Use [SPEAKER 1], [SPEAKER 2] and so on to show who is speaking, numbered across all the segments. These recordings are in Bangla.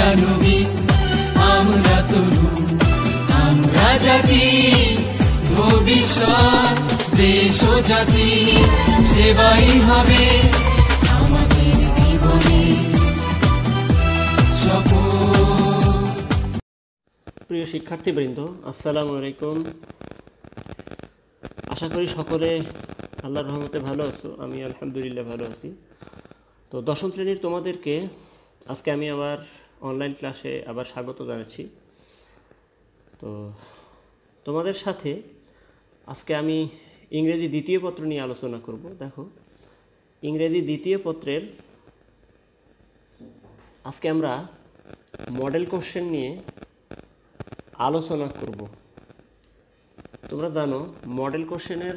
[SPEAKER 1] আমরা নবীন, আমরা তরুণ, আমরা জাতি, ভবিষ্যৎ দেশ ও জাতি সেবাই হবে আমাদের জীবনে শপথ।
[SPEAKER 2] প্রিয় শিক্ষার্থীবৃন্দ, আসসালামু আলাইকুম। আশা করি সকলে আল্লাহর রহমতে ভালো আছো। আমি আলহামদুলিল্লাহ ভালো আছি। তো দশম শ্রেণীর তোমাদেরকে আজকে আমি আবার অনলাইন ক্লাসে আবার স্বাগত জানাচ্ছি। তো তোমাদের সাথে আজকে আমি ইংরেজি দ্বিতীয় পত্র নিয়ে আলোচনা করব। দেখো, ইংরেজি দ্বিতীয় পত্রের আজকে আমরা মডেল কোশ্চেন নিয়ে আলোচনা করব। তোমরা জানো মডেল কোশ্চেনের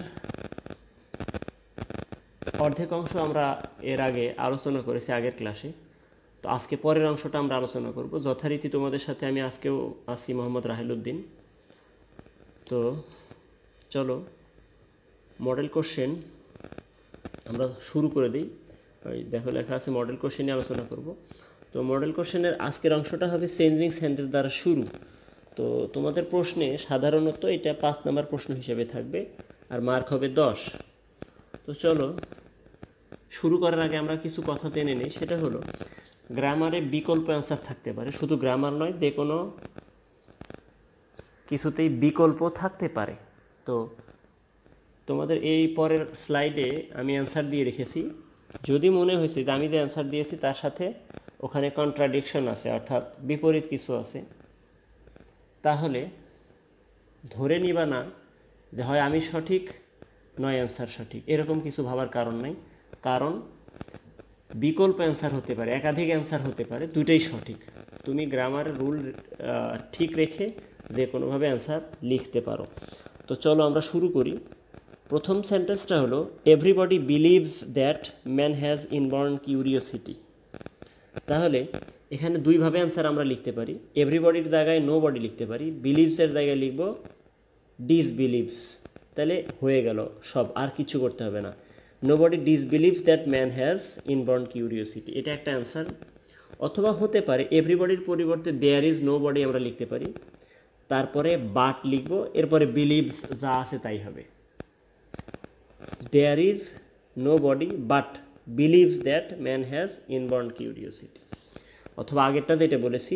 [SPEAKER 2] অর্ধেক অংশ আমরা এর আগে আলোচনা করেছি আগের ক্লাসে। তো আজকে পরের অংশটা আমরা আলোচনা করব। যথারীতি তোমাদের সাথে আমি আজকেও আছি মোহাম্মদ রাহেল উদ্দিন। তো চলো মডেল কোশ্চেন আমরা শুরু করে দিই। ওই দেখো লেখা আছে মডেল কোশ্চেন নিয়ে আলোচনা করব। তো মডেল কোশ্চেনের আজকের অংশটা হবে চেঞ্জিং সেন্টেন্স দ্বারা শুরু। তো তোমাদের প্রশ্নে সাধারণত এটা 5 নম্বর প্রশ্ন হিসেবে থাকবে আর মার্ক হবে 10। তো চলো শুরু করার আগে আমরা কিছু কথা জেনে নিই। সেটা হলো গ্রামারে বিকল্প অ্যান্সার থাকতে পারে, শুধু গ্রামার নয়, যে কোনো কিছুতেই বিকল্প থাকতে পারে। তো তোমাদের এই পরের স্লাইডে আমি অ্যান্সার দিয়ে রেখেছি। যদি মনে হয়েছে যে আমি যে অ্যান্সার দিয়েছি তার সাথে ওখানে কন্ট্রাডিকশন আছে, অর্থাৎ বিপরীত কিছু আছে, তাহলে ধরে নিবা না যে হয় আমি সঠিক নয় অ্যান্সার সঠিক, এরকম কিছু ভাবার কারণ নাই। কারণ বিকল্প অ্যান্সার হতে পারে, একাধিক অ্যান্সার হতে পারে, দুটোই সঠিক। তুমি গ্রামারের রুল ঠিক রেখে যে কোনোভাবে অ্যান্সার লিখতে পারো। তো চলো আমরা শুরু করি। প্রথম সেন্টেন্সটা হলো everybody believes that man has inborn curiosity. তাহলে এখানে দুইভাবে অ্যান্সার আমরা লিখতে পারি। এভরিবডির জায়গায় নো বডি লিখতে পারি, বিলিভসের জায়গায় লিখব ডিসবিলিভস। তাহলে হয়ে গেল সব, আর কিছু করতে হবে না। Nobody disbelieves that man has inborn curiosity, এটা একটা অ্যান্সার। অথবা হতে পারে এভরিবডির পরিবর্তে দেয়ার ইজ নো বডি আমরা লিখতে পারি, তারপরে বাট লিখব, এরপরে বিলিভস যা আছে তাই হবে। There is nobody but believes that man has inborn curiosity. অথবা আগেরটা যেটা বলেছি,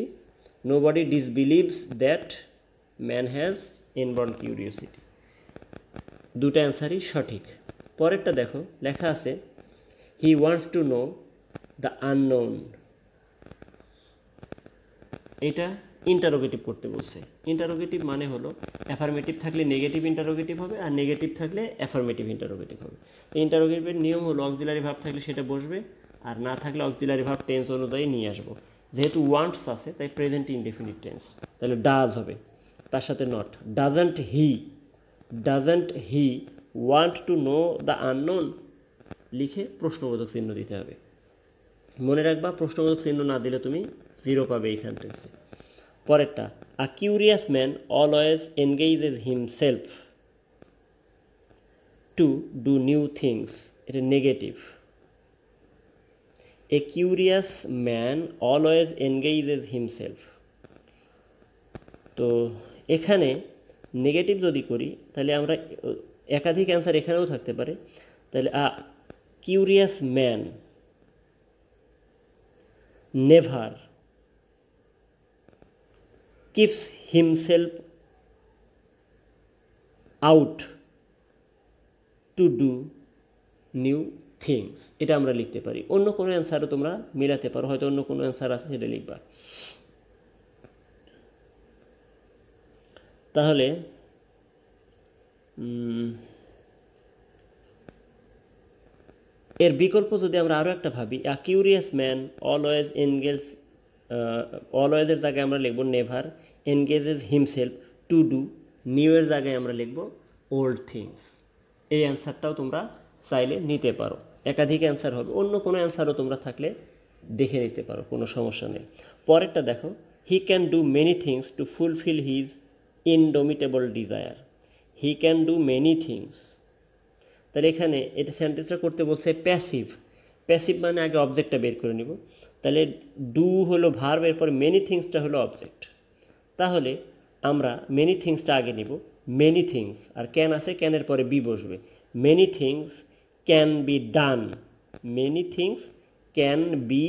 [SPEAKER 2] nobody disbelieves that man has inborn curiosity. দুটো অ্যান্সারই সঠিক। পরেরটা দেখো লেখা আছে he wants to know the unknown. এটা ইন্টারোগেটিভ করতে বলছে। ইন্টারোগেটিভ মানে হলো অ্যাফার্মেটিভ থাকলে নেগেটিভ ইন্টারোগেটিভ হবে, আর নেগেটিভ থাকলে অ্যাফার্মেটিভ ইন্টারোগেটিভ হবে। ইন্টারোগেটিভের নিয়ম হলো অক্সিলারি ভার্ব থাকলে সেটা বসবে, আর না থাকলে অক্সিলারি ভার্ব টেন্স অনুযায়ী নিয়ে আসবো। যেহেতু ওয়ান্টস আছে তাই প্রেজেন্ট ইনডেফিনিট টেন্স, তাহলে ডাজ হবে, তার সাথে not. Doesn't he want to know the unknown লিখে প্রশ্নবোধক চিহ্ন দিতে হবে। মনে রাখবা প্রশ্নবোধক চিহ্ন না দিলে তুমি 0 পাবে এই সেন্টেন্সে। পরেরটা a curious man always engages himself to do new things, এটা negative. A curious man always engages himself. তো এখানে নেগেটিভ যদি করি তাহলে আমরা একাধিক অ্যান্সার এখানেও থাকতে পারে। তাহলে a curious man never keeps himself out to do new things, এটা আমরা লিখতে পারি। অন্য কোনো অ্যান্সারও তোমরা মিলাতে পারো, হয়তো অন্য কোনো অ্যান্সার আছে সেটা লিখবা। তাহলে এর বিকল্প যদি আমরা আরও একটা ভাবি, আ কিউরিয়াস ম্যান অলওয়েজ অলওয়েজের জায়গায় আমরা লিখব never engages himself to do, new এর জায়গায় আমরা লিখব ওল্ড থিংস। এই অ্যান্সারটাও তোমরা চাইলে নিতে পারো, একাধিক অ্যান্সার হবে। অন্য কোনো অ্যান্সারও তোমরা থাকলে দেখে নিতে পারো, কোনো সমস্যা নেই। পরেরটা দেখো he can do many things to fulfil his indomitable desire. He can do many things, তাহলে এখানে এটা সেন্টেন্সটা করতে বলছে প্যাসিভ। প্যাসিভ মানে আগে অবজেক্টটা বের করে নিব। তাহলে ডু হলো ভার্ব, এরপর মেনি থিংসটা হলো অবজেক্ট। তাহলে আমরা মেনি থিংসটা আগে নিব। মেনি থিংস আর ক্যান আছে, ক্যানের পরে বি বসবে। Many things can be done, many things can be,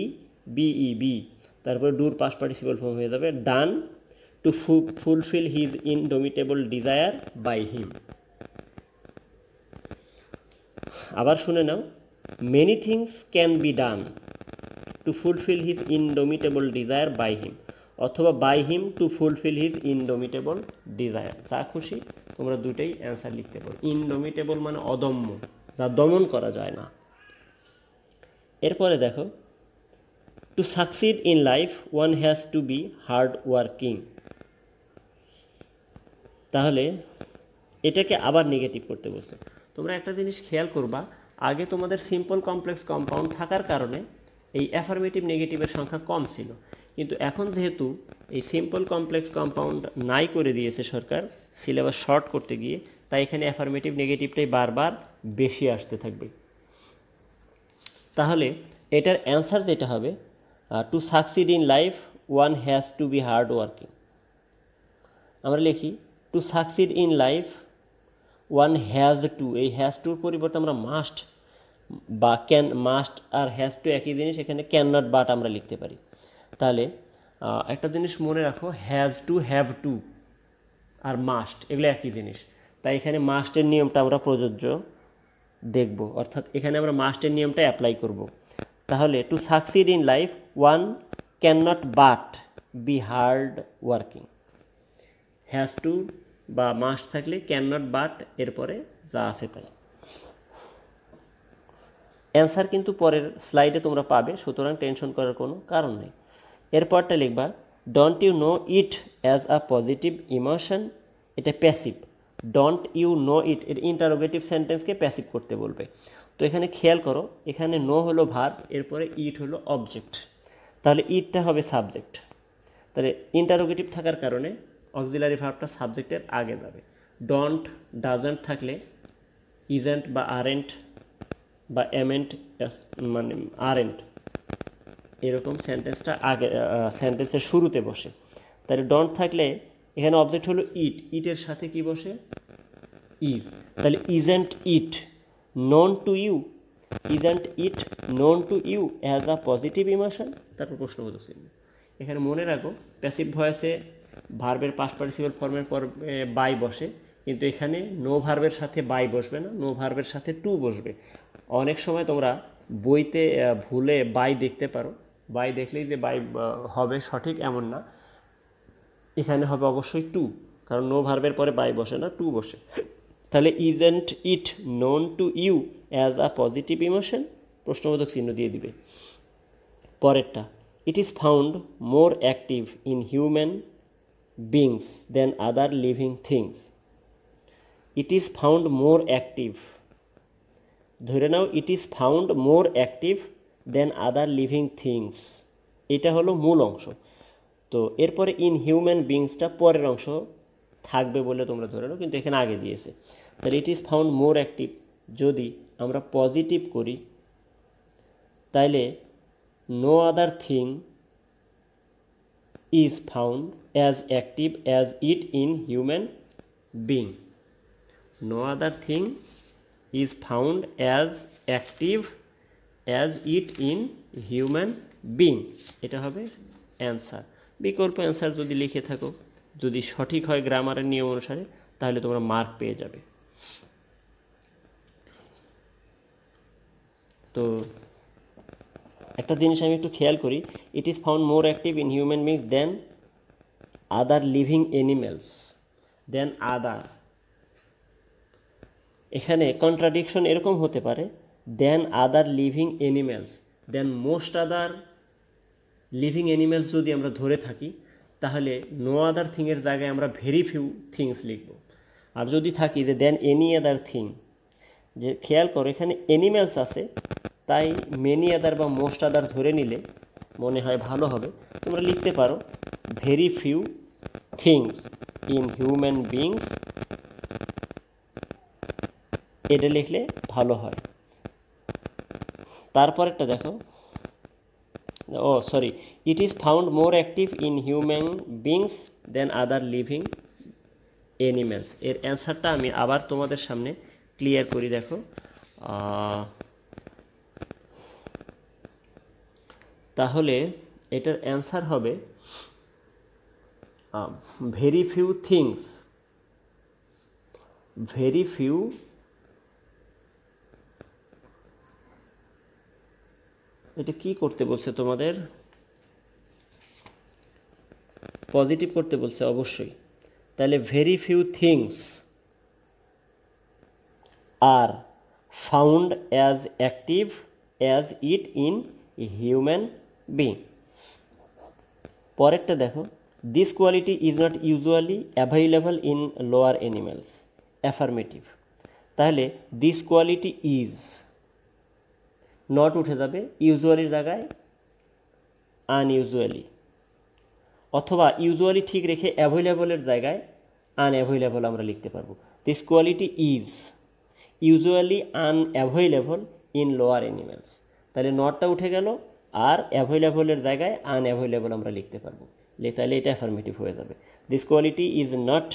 [SPEAKER 2] be, তারপরে ডুর পাস্ট পার্টিসিপল ফর্ম হয়ে যাবে done to fulfil his indomitable desire by him. আবার শুনে নাও, many things can be done to fulfil his indomitable desire by him, অথবা by him to fulfil his indomitable desire, যা খুশি তোমরা দুটোই অ্যান্সার লিখতে পারো। ইনডোমিটেবল মানে অদম্য, যা দমন করা যায় না। এরপরে দেখো, to succeed in life one has to be hard working. তাহলে এটাকে আবার নেগেটিভ করতে বলছে। তোমরা একটা জিনিস খেয়াল করবা, আগে তোমাদের সিম্পল কমপ্লেক্স কম্পাউন্ড থাকার কারণে এই অ্যাফার্মেটিভ নেগেটিভের সংখ্যা কম ছিল, কিন্তু এখন যেহেতু এই সিম্পল কমপ্লেক্স কম্পাউন্ড নাই করে দিয়েছে সরকার সিলেবাস শর্ট করতে গিয়ে, তাই এখানে অ্যাফার্মেটিভ নেগেটিভটাই বারবার বেশি আসতে থাকবে। তাহলে এটার অ্যান্সার যেটা হবে, to succeed in life one has to be hard working. আমরা লিখি to succeed in life one has to, এই হ্যাজ টুর পরিবর্তে আমরা মাস্ট বা ক্যান, মাস্ট আর হ্যাজ টু একই জিনিস, এখানে ক্যান নট বাট আমরা লিখতে পারি। তাহলে একটা জিনিস মনে রাখো, হ্যাজ টু, হ্যাভ টু আর মাস্ট এগুলো একই জিনিস, তাই এখানে মাস্টের নিয়মটা আমরা প্রযোজ্য দেখব, অর্থাৎ এখানে আমরা মাস্টের নিয়মটা অ্যাপ্লাই করব। তাহলে to succeed in life one can not but be hard working, has to বা মাস্ট থাকলে ক্যান নট বাট এরপরে যা আছে তাই। অ্যান্সার কিন্তু পরের স্লাইডে তোমরা পাবে, সুতরাং টেনশন করার কোনো কারণ নেই। এরপরটা লিখবা, don't you know it as a positive emotion, এটা passive. Don't you know it এর ইন্টারোগেটিভ সেন্টেন্সকে প্যাসিভ করতে বলবে। তো এখানে খেয়াল করো, এখানে নো হলো ভার্ব, এরপরে ইট হলো অবজেক্ট, তাহলে ইটটা হবে সাবজেক্ট। তাহলে ইন্টারোগেটিভ থাকার কারণে অক্সিলারি ভার্বটা সাবজেক্টের আগে যাবে। ডন্ট, ডাজন্ট থাকলে ইজেন্ট বা আরেন্ট বা এমেন্ট মানে আরেন্ট এরকম সেন্টেন্সটা আগে সেন্টেন্সের শুরুতে বসে। তাহলে ডন্ট থাকলে এখানে অবজেক্ট হলো ইট, ইটের সাথে কি বসে? ইজ। তাহলে isn't it known to you, isn't it known to you as a positive emotion, তারপর প্রশ্নবোধক চিহ্ন। এখানে মনে রাখো, প্যাসিভ ভয়েসে ভার্বের পাস্ট পার্টিসিপল ফর্মের পর বাই বসে, কিন্তু এখানে নো ভার্বের সাথে বাই বসবে না, নো ভার্বের সাথে টু বসবে। অনেক সময় তোমরা বইতে ভুলে বাই দেখতে পারো, বাই দেখলেই যে বাই হবে সঠিক এমন না, এখানে হবে অবশ্যই টু, কারণ নো ভার্বের পরে বাই বসে না, টু বসে। তাহলে isn't it known to you as a positive emotion, প্রশ্নবোধক চিহ্ন দিয়ে দিবে। পরেরটা, it is found more active in human beings than other living things. It is found more active, ধরে নাও it is found more active than other living things, এটা হলো মূল অংশ। তো এরপরে ইন হিউম্যান বিংসটা পরের অংশ থাকবে বলে তোমরা ধরে নাও, কিন্তু এখানে আগে দিয়েছে। তাহলে it is found more active যদি আমরা পজিটিভ করি, তাইলে no other thing is found as active as it in human being. No other thing is found as active as it in human being, এটা হবে অ্যান্সার। বিকল্প অ্যান্সার যদি লিখে থাকো, যদি সঠিক হয় গ্রামারের নিয়ম অনুসারে, তাহলে তোমরা মার্ক পেয়ে যাবে। তো একটা জিনিস আমি একটু খেয়াল করি, it is found more active in human beings than other living animals, than other. এখানে কন্ট্রাডিকশন এরকম হতে পারে, than other living animals, than most other living animals যদি আমরা ধরে থাকি, তাহলে নো আদার থিংয়ের জায়গায় আমরা ভেরি ফিউ থিংস লিখব। আর যদি থাকি যে দেন এনি আদার থিং, যে খেয়াল করো এখানে অ্যানিমেলস আছে, তাই মেনি আদার বা মোস্ট আদার ধরে নিলে মনে হয় ভালো হবে। তোমরা লিখতে পারো very few things in human beings, এটা লিখলে ভালো হয়। তারপরেরটা দেখো, oh sorry, it is found more active in human beings than other living animals. এর অ্যান্সারটা আমি আবার তোমাদের সামনে ক্লিয়ার করি, দেখো। তাহলে এটার অ্যান্সার হবে very few things, very few এটা কি করতে বলছে তোমাদের? পজিটিভ করতে বলছে অবশ্যই। তাহলে very few things are found as active as it in human being. পরেরটা দেখো, this quality is not usually available in lower animals. Affirmative. তাহলে দিস কোয়ালিটি ইজ, নট উঠে যাবে, ইউজুয়ালির জায়গায় আনইউজুয়ালি, অথবা ইউজুয়ালি ঠিক রেখে অ্যাভেলেবলের জায়গায় আনঅ্যাভেলেবল আমরা লিখতে পারবো। This quality is usually unavailable in lower animals. তাহলে নটটা উঠে গেল, আর অ্যাভেলেবলের জায়গায় আনঅ্যাভেলেবল আমরা লিখতে পারবো, তাহলে এটা অ্যাফার্মেটিভ হয়ে যাবে। দিস কোয়ালিটি ইজ নট,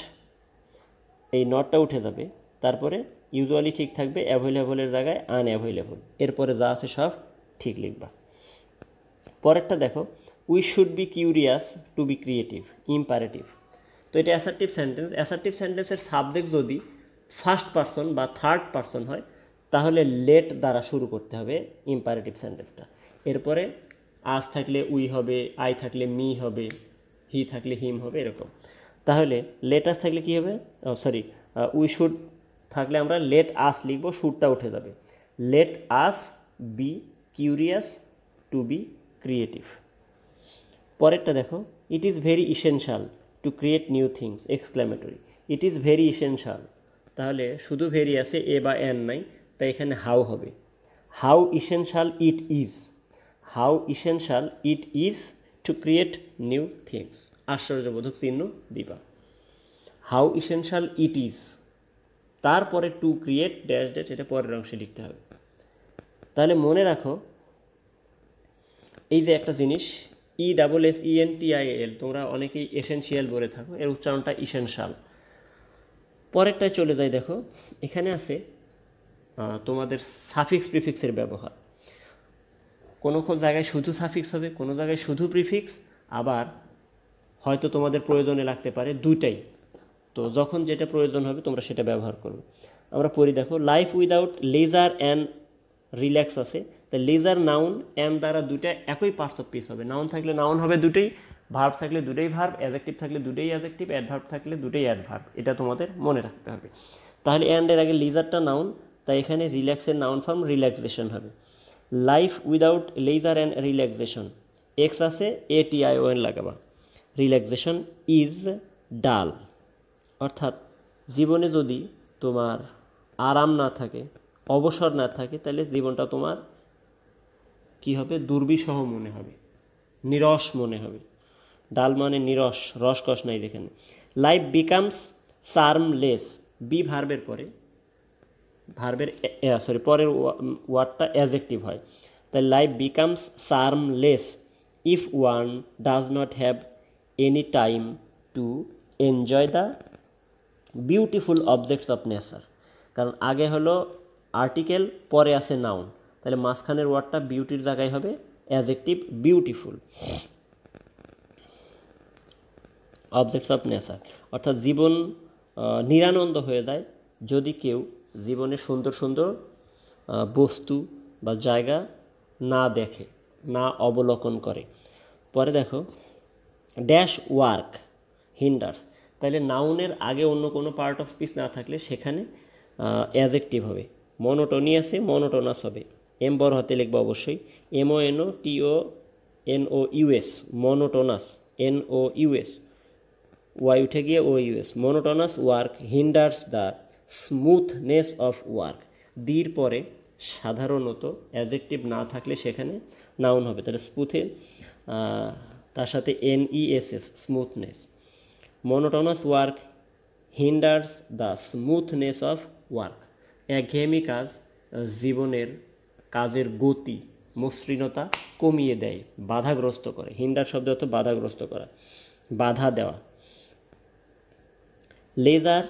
[SPEAKER 2] এই নটটা উঠে যাবে, তারপরে ইউজুয়ালি ঠিক থাকবে, অ্যাভেলেবলের জায়গায় আনঅ্যাভেলেবল, এরপরে যা আছে সব ঠিক লিখবা। পরেরটা দেখো, we should be curious to be creative. Imperative. তো এটা অ্যাসার্টিভ সেন্টেন্স। অ্যাসার্টিভ সেন্টেন্সের সাবজেক্ট যদি ফার্স্ট পারসন বা থার্ড পারসন হয়, তাহলে লেট দ্বারা শুরু করতে হবে ইম্পারেটিভ সেন্টেন্সটা। এরপরে আজ থাকলে উই হবে, আই থাকলে মি হবে, হি থাকলে হিম হবে, এরকম। তাহলে লেট আস থাকলে কী হবে? সরি, উই শুড থাকলে আমরা লেট আস লিখব, শুডটা উঠে যাবে। Let us be curious to be creative. পরেরটা দেখো, it is very essential to create new things. Exclamatory. It is very essential, তাহলে শুধু ভেরি আছে, এ বা এন নাই, তাই এখানে হাউ হবে। How essential it is, how essential it is to create new things. আশ্চর্যবোধক চিহ্ন দিবা। হাউ ইসেনশিয়াল ইট ইজ, তারপরে টু ক্রিয়েট ড্যাশ ড্যাশ, এটা পরের অংশে লিখতে হবে। তাহলে মনে রাখো, এই যে একটা জিনিস ESSENTIAL, তোমরা অনেকেই এসেনশিয়াল বলে থাকো, এর উচ্চারণটা ইসেনশিয়াল। পরেরটায় চলে যাই, দেখো এখানে আছে তোমাদের সাফিক্স প্রিফিক্সের ব্যবহার। কোনো কোনো জায়গায় শুধু সাফিক্স হবে, কোনো জায়গায় শুধু প্রিফিক্স, আবার হয়তো তোমাদের প্রয়োজনে লাগতে পারে দুইটাই। তো যখন যেটা প্রয়োজন হবে তোমরা সেটা ব্যবহার করবে। আমরা পড়ি, দেখো, life without leisure and relax আছে। তাই লেজার নাউন অ্যান্ড দ্বারা দুইটা একই পার্টস অফ স্পিচ হবে। নাউন থাকলে নাউন হবে দুটোই, ভার্ব থাকলে দুটোই ভার্ব, অ্যাডজেক্টিভ থাকলে দুটোই অ্যাডজেক্টিভ, অ্যাডভার্ব থাকলে দুটোই অ্যাডভার্ব। এটা তোমাদের মনে রাখতে হবে। তাহলে অ্যান্ডের আগে লেজারটা নাউন, তাই এখানে রিল্যাক্সের নাউন ফর্ম রিল্যাক্সেশন হবে। Life without leisure and relaxation, x আছে, ATION লাগাবা। রিল্যাক্সেশন ইজ ডাল, অর্থাৎ জীবনে যদি তোমার আরাম না থাকে, অবসর না থাকে, তাহলে জীবনটা তোমার কি হবে? দুর্বিষহ মনে হবে, নিরস মনে হবে। ডাল মানে নিরস, রসকস নাই যেখানে। লাইফ বিকামস চার্মলেস, বি ভার্বের পরে, পরের ওয়ার্ডটা অ্যাডজেক্টিভ হয়। তাই life becomes charmless if one does not have any time to enjoy the beautiful objects of nature. কারণ আগে হলো আর্টিকেল, পরে আছে নাউন, তাহলে মাঝখানের ওয়ার্ডটা বিউটির জায়গায় হবে adjective beautiful. Objects of nature, অর্থাৎ জীবন নিরানন্দ হয়ে যায় যদি কেউ জীবনে সুন্দর সুন্দর বস্তু বা জায়গা না দেখে, না অবলোকন করে। পরে দেখো, ড্যাশ ওয়ার্ক হিন্ডার্স, তাহলে নাউনের আগে অন্য কোনো পার্ট অফ স্পিচ না থাকলে সেখানে অ্যাডজেক্টিভ হবে। মনোটোনি আছে, মনোটোনাস হবে। এম বড় হাতে লিখবো অবশ্যই, MONOTONOUS, মনোটোনাস, NOUS, ওয়াই উঠে গিয়ে OUS। Monotonous work hinders the smoothness of work. দির পরে সাধারণত অ্যাডজেক্টিভ না থাকলে সেখানে নাউন হবে, তাহলে স্মুথে তার সাথে NESS, smoothness. Monotonous work hinders the smoothness of work. একঘেয়েমি কাজ জীবনের কাজের গতি মসৃণতা কমিয়ে দেয়, বাধাগ্রস্ত করে। হিন্ডার শব্দ অর্থ বাধাগ্রস্ত করা, বাধা দেওয়া। Leisure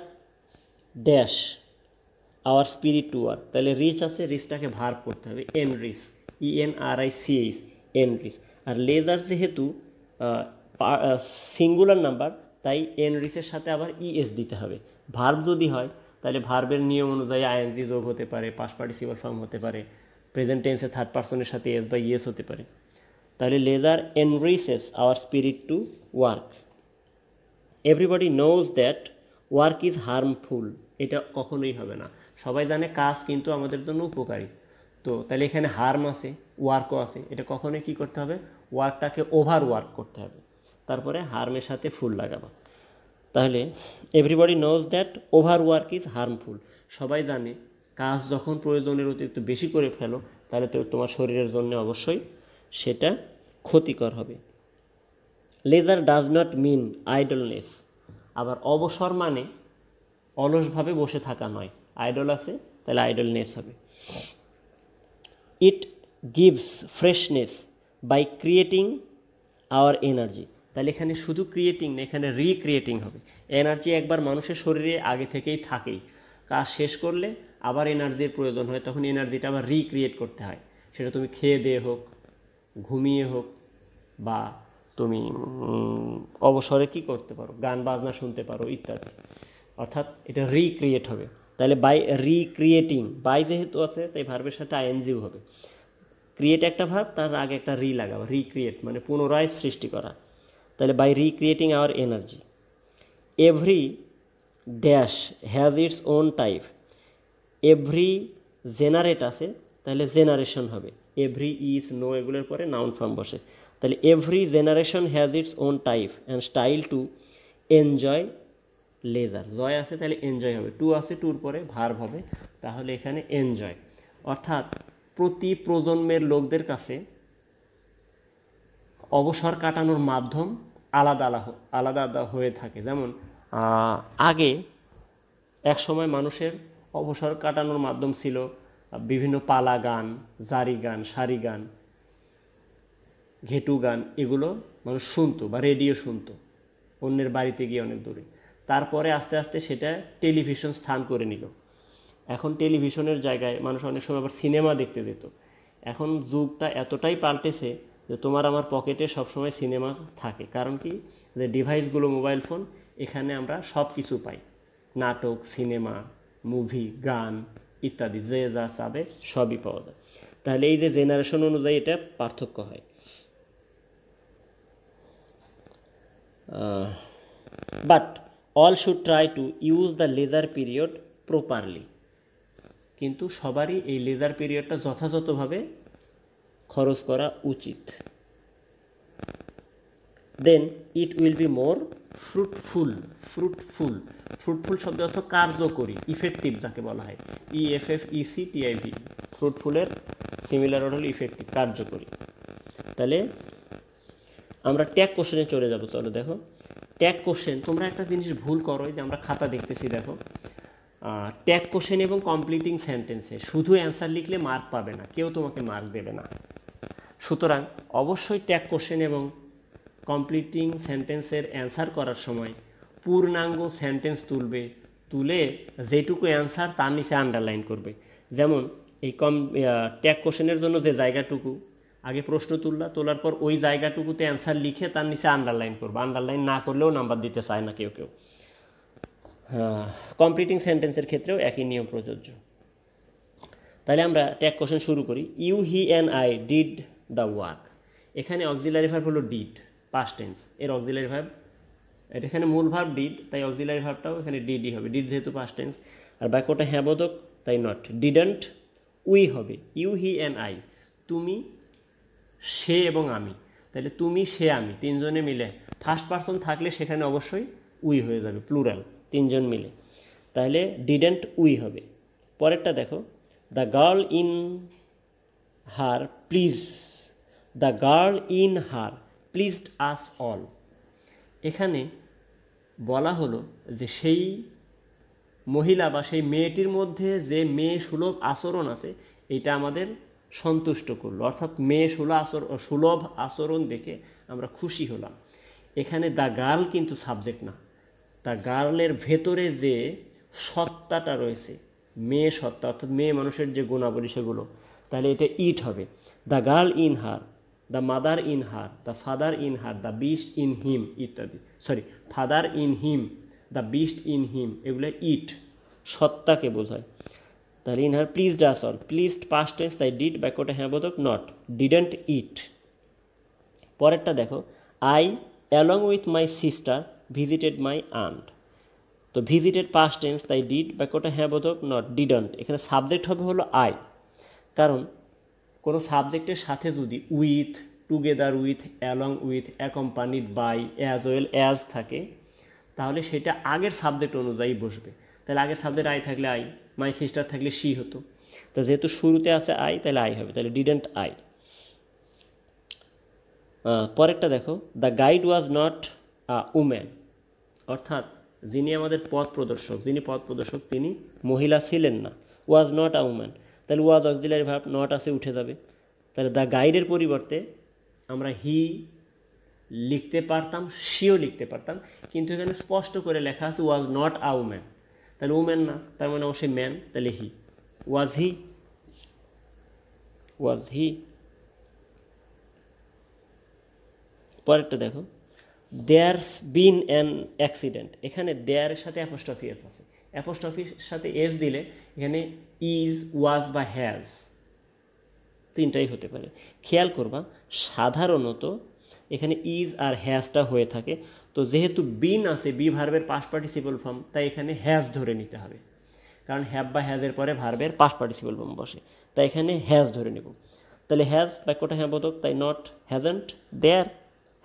[SPEAKER 2] dash our spirit to work, তাহলে রিচ আছে, রিচটাকে ভার্ব করতে হবে, এনরিচ, ENRICH, এনরিচ। আর লেজার যেহেতু সিঙ্গুলার নাম্বার, তাই এনরিচের সাথে আবার ES দিতে হবে। ভার্ব যদি হয় তাহলে ভার্বের নিয়ম অনুযায়ী আইএনজি যোগ হতে পারে, পাস্ট পার্টিসিপাল ফর্ম হতে পারে, প্রেজেন্ট টেন্সে থার্ড পারসনের সাথে এস বা ইএস হতে পারে। তাহলে leisure enriches our spirit to work. Everybody knows that work is harmful, এটা কখনোই হবে না। সবাই জানে কাজ কিন্তু আমাদের জন্য উপকারী। তো তাহলে এখানে হার্ম আছে, ওয়ার্কও আছে, এটা কখনোই কী করতে হবে, ওয়ার্কটাকে ওভার ওয়ার্ক করতে হবে, তারপরে হার্মের সাথে ফুল লাগাবা। তাহলে everybody knows that over work is harmful, সবাই জানে কাজ যখন প্রয়োজনের অতিরিক্ত বেশি করে ফেলো তাহলে তো তোমার শরীরের জন্য অবশ্যই সেটা ক্ষতিকর হবে। Leisure does not mean idleness, আবার অবসর মানে অলসভাবে বসে থাকা নয়, আইডল আছে তাহলে আইডলনেস হবে। It gives freshness by creating our energy, তাহলে এখানে শুধু ক্রিয়েটিং না, এখানে রিক্রিয়েটিং হবে। এনার্জি একবার মানুষের শরীরে আগে থেকেই থাকেই, কাজ শেষ করলে আবার এনার্জির প্রয়োজন হয়, তখন এনার্জিটা আবার রিক্রিয়েট করতে হয়। সেটা তুমি খেয়ে দিয়ে হোক, ঘুমিয়ে হোক, বা তুমি অবসরে কি করতে পারো, গান বাজনা শুনতে পারো ইত্যাদি, অর্থাৎ এটা রিক্রিয়েট হবে। তাহলে বাই রিক্রিয়েটিং, বাই যেহেতু আছে তাই ভার্বের সাথে আইএনজিও হবে। ক্রিয়েট একটা ভার্ব, তার আগে একটা রি লাগাবো, রিক্রিয়েট মানে পুনরায় সৃষ্টি করা। তাহলে by recreating our energy. Every dash has its own type, every generate আছে তাহলে জেনারেশন হবে, এভরি, ইজ, নো এগুলোর পরে নাউন ফর্ম বসে। তাহলে every generation has its own type and style to enjoy leisure, joy আছে তাহলে এনজয় হবে, টু আছে, টুর পরে ভার্ব হবে, তাহলে এখানে এনজয়। অর্থাৎ প্রতি প্রজন্মের লোকদের কাছে অবসর কাটানোর মাধ্যম আলাদা আলাদা হয়ে থাকে। যেমন আগে এক সময় মানুষের অবসর কাটানোর মাধ্যম ছিল বিভিন্ন পালা গান, জারি গান, সারি গান, ঘেটু গান, এগুলো মানুষ শুনতো বা রেডিও শুনতো অন্যের বাড়িতে গিয়ে অনেক দূরে। তারপরে আস্তে আস্তে সেটা টেলিভিশন স্থান করে নিল। এখন টেলিভিশনের জায়গায় মানুষ অনেক সময় আবার সিনেমা দেখতে যেত। এখন যুগটা এতটাই পাল্টেছে যে তোমার আমার পকেটে সবসময় সিনেমা থাকে। কারণ কি, যে ডিভাইসগুলো মোবাইল ফোন, এখানে আমরা সব কিছু পাই, নাটক, সিনেমা, মুভি, গান ইত্যাদি, যে যা চাবে সবই পাওয়া যায়। তাহলে এই যে জেনারেশন অনুযায়ী এটা পার্থক্য হয়। But all should try to use the leisure period properly, কিন্তু সবারই এই লেজার পিরিয়ডটা যথাযথভাবে খরচ করা উচিত। Then it will be more fruitful. Fruitful শব্দ অর্থ কার্যকরী, ইফেক্টিভ যাকে বলা হয়, EFFECTIV, ফ্রুটফুলের সিমিলার ওয়ার্ড হলো ইফেক্টিভ, কার্যকরী। তাহলে আমরা ট্যাগ কোশ্চেনে চলে যাব। চলো দেখো ট্যাগ কোশ্চেন। তোমরা একটা জিনিস ভুল করো, যে আমরা খাতা দেখতেছি, দেখো ট্যাগ কোশ্চেন এবং কমপ্লিটিং সেন্টেন্সে শুধু অ্যান্সার লিখলে মার্ক পাবে না, কেউ তোমাকে মার্ক দেবে না। সুতরাং অবশ্যই ট্যাগ কোশ্চেন এবং কমপ্লিটিং সেন্টেন্সের অ্যান্সার করার সময় পূর্ণাঙ্গ সেন্টেন্স তুলে যেটুকু অ্যান্সার তার নিচে আন্ডারলাইন করবে। যেমন এই ট্যাগ কোশ্চেনের জন্য যে জায়গাটুকু আগে প্রশ্ন তোলার পর ওই জায়গাটুকুতে অ্যান্সার লিখে তার নিচে আন্ডারলাইন করবে, আন্ডারলাইন না করলেও নাম্বার দিতে চায় না কেউ। কমপ্লিটিং সেন্টেন্সের ক্ষেত্রেও একই নিয়ম প্রযোজ্য। তাহলে আমরা ট্যাগ কোশ্চেন শুরু করি। You, he and I did the work. এখানে অক্সিলারি ভার্ব হলো ডিড, পাস্ট টেন্স, এর অক্সিলারি ভার্ব, এটা এখানে মূল ভার্ব ডিড, তাই অক্সিলারি ভার্বটাও এখানে ডিডই হবে, ডিড যেহেতু পাস্ট টেন্স। আর বাক্যটা হ্যাঁ বোধক, তাই নট। ডিডন্ট, উই হবে। ইউ, হি অ্যান্ড আই, তুমি, সে এবং আমি। তাহলে তুমি, সে, আমি তিনজনে মিলে, ফার্স্ট পারসন থাকলে সেখানে অবশ্যই উই হয়ে যাবে, প্লুরাল, তিনজন মিলে। তাহলে ডিডন্ট, উই হবে। পরেরটা দেখো, the girl in her pleased us all. এখানে বলা হলো যে সেই মহিলা বা সেই মেয়েটির মধ্যে যে মেয়ে সুলভ আচরণ আছে, এটা আমাদের সন্তুষ্ট করলো, অর্থাৎ মেয়ে সুলভ আচরণ দেখে আমরা খুশি হলাম। এখানে দ্য গার্ল কিন্তু সাবজেক্ট না, দ্য গার্লের ভেতরে যে সত্তাটা রয়েছে, মেয়ে সত্তা অর্থাৎ মেয়ে মানুষের যে গুণাবলী সেগুলো, তাহলে এটা ইট হবে। The girl in her, the mother in her, the father in her, the beast in him ইত্যাদি, father in him, the beast in him, এগুলো ইট, সত্তাকে বোঝায়। তাহলে in her pleased us all, pleased past tense, তাই ডিড ব্যাকওয়ার্ডে হ্যাঁ বোধক নট, ডিডন্ট ইট। পরেরটা দেখো, I along with my sister visited my aunt. তো ভিজিটেড পাস্ট টেন্স, তাই ডিড ব্যাকওয়ার্ডে হ্যাঁ বোধক নট, ডিডন্ট। এখানে সাবজেক্ট হবে হলো আই, কারণ কোনো সাবজেক্টের সাথে যদি with, together with, along with, accompanied by, as well as থাকে, তাহলে সেটা আগের সাবজেক্ট অনুযায়ী বসবে। তাহলে আগের সাবজেক্ট আই থাকলে আই, মাই সিস্টার থাকলে শি হতো। তো যেহেতু শুরুতে আছে আই, তাহলে আই হবে, তাহলে ডিডন্ট আই। পরেরটা দেখো, the guide was not a woman, অর্থাৎ যিনি আমাদের পথ প্রদর্শক তিনি মহিলা ছিলেন না। ওয়াজ নট আ উম্যান, তাহলে ওয়াজ অক্সিলারি ভার্ব, নট আছে উঠে যাবে। তাহলে দ্য গাইডের পরিবর্তে আমরা হি লিখতে পারতাম, শিও লিখতে পারতাম, কিন্তু এখানে স্পষ্ট করে লেখা আছে ওয়াজ নট আ উম্যান, তাহলে উম্যান না, তার মানে অবশ্যই ম্যান, তাহলে হি। ওয়াজ হি। পরেরটা দেখো, দেয়ারস বিন অ্যান অ্যাক্সিডেন্ট, এখানে দেয়ারের সাথে অ্যাপোস্ট্রফি এস আছে, অ্যাপোস্ট্রফির সাথে এস দিলে এখানে ইজ, ওয়াজ বা হ্যাজ তিনটাই হতে পারে। খেয়াল করবা সাধারণত এখানে ইজ আর হ্যাজটা হয়ে থাকে, তো যেহেতু বিন আছে, বি ভার্বের পাস্ট পার্টিসিপল ফর্ম, তাই এখানে হ্যাজ ধরে নিতে হবে, কারণ হ্যাভ বা হ্যাজের পরে ভার্বের পাস্ট পার্টিসিপল ফর্ম বসে, তাই এখানে হ্যাজ ধরে নেব। তাহলে হ্যাজ বাক্যটা হ্যাঁ বোধক, তাই not, hasn't there,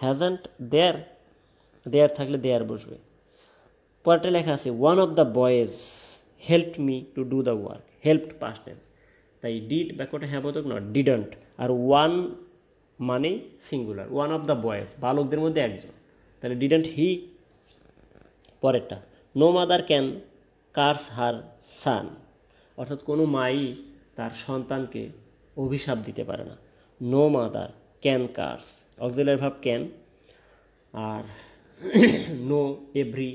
[SPEAKER 2] hasn't there, there থাকলে দেয়ার বসবে। পরেরটা লেখা আছে one of the boys helped me to do the work, helped past tense, তাই ডিড বাক্যটা হ্যাঁ বোধক নট, ডিডন্ট। আর ওয়ান মানেই singular, one of the boys, বালকদের মধ্যে একজন, তাহলে ডিডন্ট হি। পরেরটা, no mother can curse her son, অর্থাৎ কোনো মাই তার সন্তানকে অভিশাপ দিতে পারে না। No mother can curse, auxiliary verb can, আর নো, এভরি,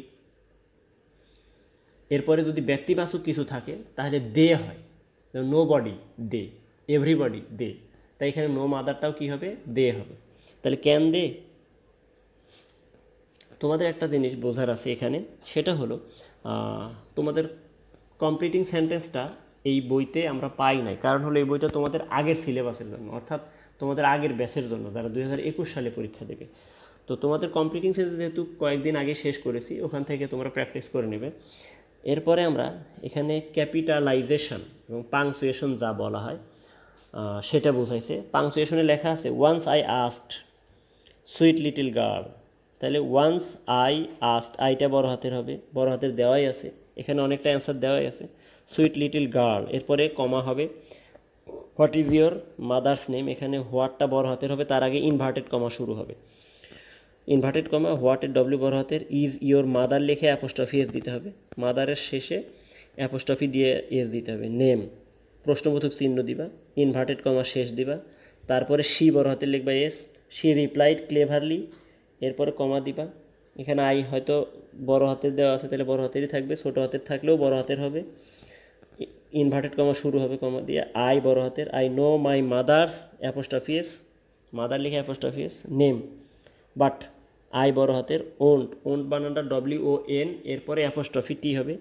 [SPEAKER 2] এরপরে যদি ব্যক্তিবাচক কিছু থাকে তাহলে দে হয়, nobody they, everybody they, তাই এখানে নো মাদারটাও কী হবে, দে হবে, তাহলে ক্যান দে। তোমাদের একটা জিনিস বোঝার আছে এখানে, সেটা হলো তোমাদের কমপ্লিটিং সেন্টেন্সটা এই বইতে আমরা পাই নাই, কারণ হলো এই বইটা তোমাদের আগের সিলেবাসের জন্য, অর্থাৎ তোমাদের আগের ব্যাচের জন্য, যারা 2021 সালে পরীক্ষা দেবে। তো তোমাদের কমপ্লিটিং সেন্টেন্স যেহেতু কয়েকদিন আগে শেষ করেছি, ওখান থেকে তোমরা প্র্যাকটিস করে নেবে। এরপরে আমরা এখানে ক্যাপিটালাইজেশন এবং পাংচুয়েশন যা বলা হয় সেটা বোঝাইছে। পাংচুয়েশনে লেখা আছে once I asked sweet little girl, তাহলে ওয়ান্স আই আস্কড, আইটা বড় হাতের হবে, বড় হাতের দেওয়াই আছে, এখানে অনেকটা অ্যান্সার দেওয়াই আছে। সুইট লিটল গার্ল, এরপরে কমা হবে, what is your mother's name, এখানে হোয়াটটা বড় হাতের হবে, তার আগে ইনভার্টেড কমা শুরু হবে, ইনভার্টেড কমা, হোয়াটের ডব্লিউ বড় হাতের, ইজ ইয়োর মাদার লিখে অ্যাপোস্ট্রফি এস দিতে হবে, মাদারের শেষে অ্যাপোস্ট্রফি দিয়ে এস দিতে হবে, নেম প্রশ্নবোধক চিহ্ন দিবা, ইনভার্টেড কমা শেষ দিবা, তারপরে শি বড় হাতের লিখবা এস, শি রিপ্লাইড ক্লেভারলি, এরপরে কমা দিবা। এখানে আই হয়তো বড় হাতের দেওয়া আছে, তাহলে বড় হাতেরই থাকবে, ছোটো হাতের থাকলেও বড় হাতের হবে, ইনভার্টেড কমা শুরু হবে কমা দিয়ে, আই বড় হাতের, I know my mother's apostrophe S, mother লিখে apostrophe S, name, but I বড় হাতের, ওন্ট, ওন্ট বানানটা ডব্লিউ ও এন, এরপরে অ্যাপোস্ট্রফি টি হবে,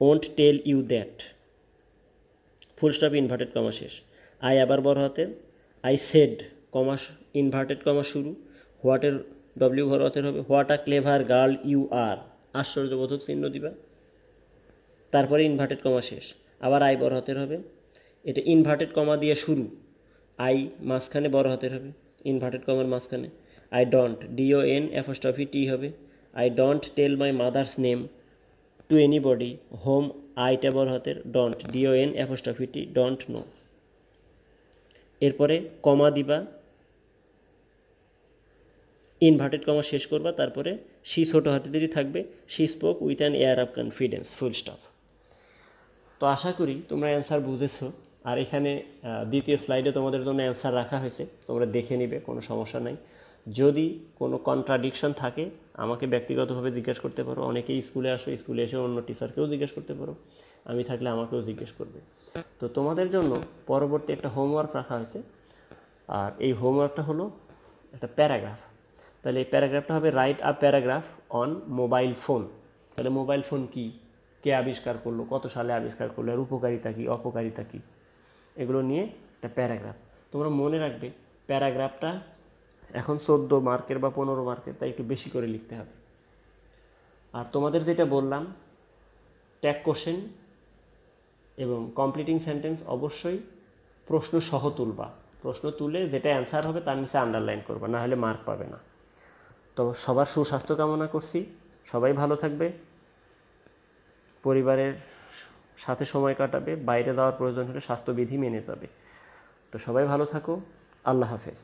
[SPEAKER 2] won't tell you that, full stop inverted comma শেষ, আই আবার বড় হাতের, I said comma inverted comma শুরু, হোয়াটের ডব্লিউ বড় হাতের হবে, what a clever girl you are, আশ্চর্যবোধক চিহ্ন দিবা, তারপরে ইনভার্টেড কমা শেষ, আবার আই বড় হাতের হবে, এটা ইনভার্টেড কমা দিয়ে শুরু, আই মাঝখানে বড় হাতের হবে, ইনভার্টেড কমার মাঝখানে, I don't, D O N apostrophe T হবে, I don't tell my mother's name to anybody, হোম আইটা বড় হাতের, don't, D O N apostrophe T, don't know, এরপরে কমা দিবা, ইনভার্টেড কমা শেষ করবা, তারপরে শি ছোটো হাতেদেরই থাকবে, she spoke with an air of confidence, full stop. তো আশা করি তোমরা অ্যান্সার বুঝেছো। আর এখানে দ্বিতীয় স্লাইডে তোমাদের জন্য অ্যান্সার রাখা হয়েছে, তোমরা দেখে নিবে, কোনো সমস্যা নাই। যদি কোনো কন্ট্রাডিকশন থাকে আমাকে ব্যক্তিগতভাবে জিজ্ঞেস করতে পারো। অনেকেই স্কুলে আসো, স্কুলে এসে অন্য টিচারকেও জিজ্ঞেস করতে পারো, আমি থাকলে আমাকেও জিজ্ঞেস করবে। তো তোমাদের জন্য পরবর্তী একটা হোমওয়ার্ক রাখা হয়েছে, আর এই হোমওয়ার্কটা হলো একটা প্যারাগ্রাফ। তাহলে এই প্যারাগ্রাফটা হবে write a paragraph on mobile phone. তাহলে মোবাইল ফোন কি, কে আবিষ্কার করলো, কত সালে আবিষ্কার করলো, আর উপকারিতা কী, অপকারিতা কী, এগুলো নিয়ে একটা প্যারাগ্রাফ। তোমরা মনে রাখবে প্যারাগ্রাফটা এখন 14 মার্কের বা 15 মার্কের, তাই একটু বেশি করে লিখতে হবে। আর তোমাদের যেটা বললাম ট্যাগ কোশ্চেন এবং কমপ্লিটিং সেন্টেন্স অবশ্যই প্রশ্ন সহ তুলবা। প্রশ্ন তুলে যেটা অ্যান্সার হবে তার নিচে আন্ডারলাইন করবা, না হলে মার্ক পাবে না। তো সবার সুস্বাস্থ্য কামনা করছি, সবাই ভালো থাকবে, পরিবারের সাথে সময় কাটাবে, বাইরে যাওয়ার প্রয়োজন হলে স্বাস্থ্যবিধি মেনে যাবে। তো সবাই ভালো থাকো, আল্লাহ হাফেজ।